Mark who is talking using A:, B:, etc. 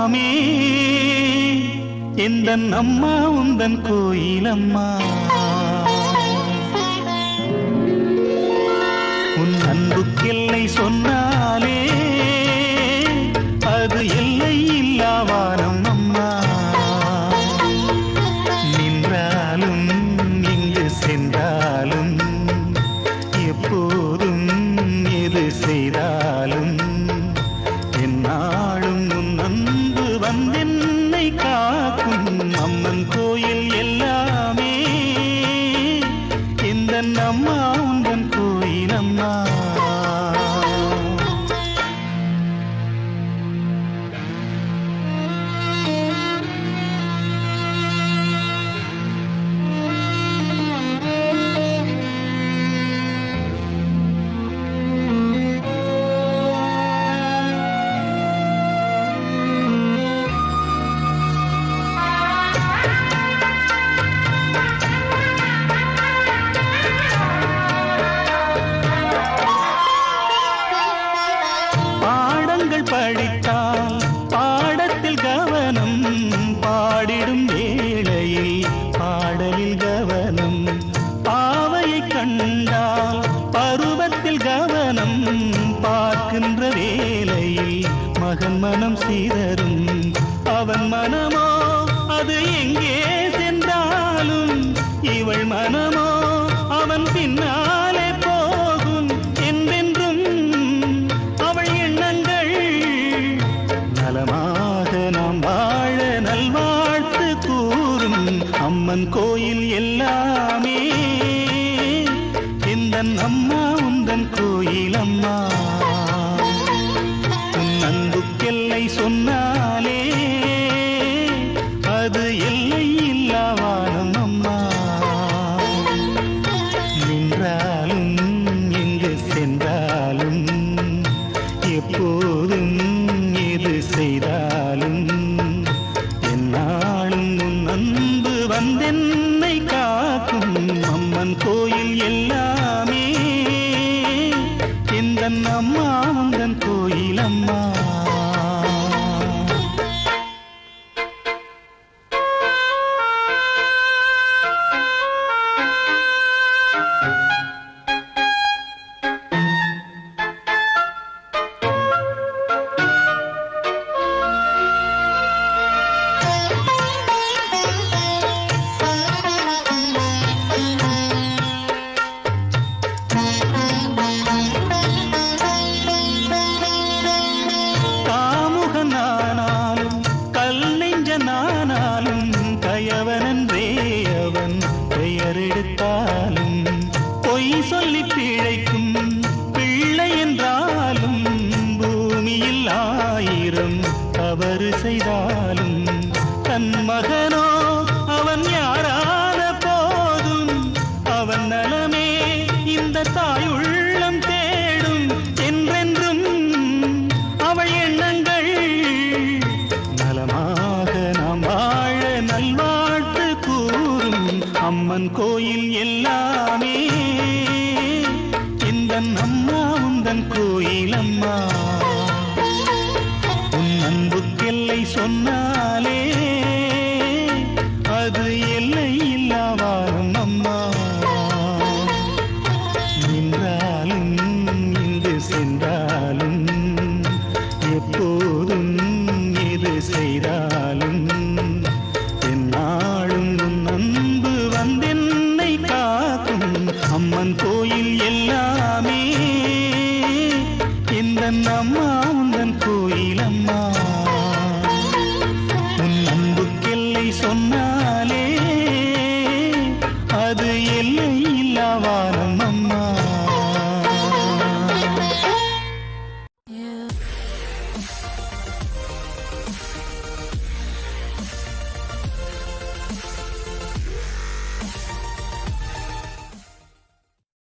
A: எல்லாமே எந்தன் அம்மா உந்தன் கோயிலம்மா. உன் அன்புக்கெல்லை சொன்னாலே அது எல்லை இல்லாவானம் அம்மா. நின்றாலும் இங்கு சென்றாலும் எப்போதும் எது செய்தாலும் என்னாலும் உன் அன்பு வந்தென்னை காக்கும். அம்மன் கோயில் எல்லாமே எந்தன் அம்மா உந்தன் கோயிலம்மா. படித்தால் பாடத்தில் கவனம், பாடிடும் வேளையில் பாடலில் கவனம். பாவையை கண்டால் பருவத்தில் கவனம், பார்க்கின்ற வேளையில் மகன் மனம் சிதறும். அவன் மனமோ அது எங்கே சென்றாலும், இவள் மனமோ அவன் பின்னாலே போகும். என்றென்றும் அவள் எண்ணங்கள் நலமாக நாம் வாழ நல்வாழ்த்து கூறும். அம்மன் கோயில் எல்லாமே எந்தன் அம்மா உந்தன் கோயிலம்மா. உன் அன்புக்கெல்லை சொன்னாலே அது எல்லை இல்லாவானம் அம்மா. நின்றாலும் எங்கு சென்றாலும் எப்போதும் எது செய்தாலும் என்னாலும் உன் அன்பு வந்தென்னை காக்கும். அம்மன் கோயில் எல்லாமே எந்தன் அம்மா உந்தன் கோயிலம்மா. நானாலும் கயவனன்றே அவன் பெயர் எடுத்தாலும், பொய் சொல்லி பிழைக்கும் பிள்ளை என்றாலும், பூமியில் 1000 தவறு செய்தாலும் தன் மகனோ அவன் யாரான போதும் அவன் நலமே இந்த தாய் உள்ளம் தேடும். என்றென்றும் அவள் எண்ணங்கள் நலமாக நாம் வாழ நல்வாழ்த்து கூறும். அம்மன் கோயில் எல்லாமே எந்தன் அம்மா உந்தன் கோயிலம்மா. உன் அன்புக்கெல்லை சொன்னாலே அது எல்லை இல்லாவானம் அம்மா. நின்றாலும் இங்கு சென்றாலும் எப்போதும் எது செய்தாலும்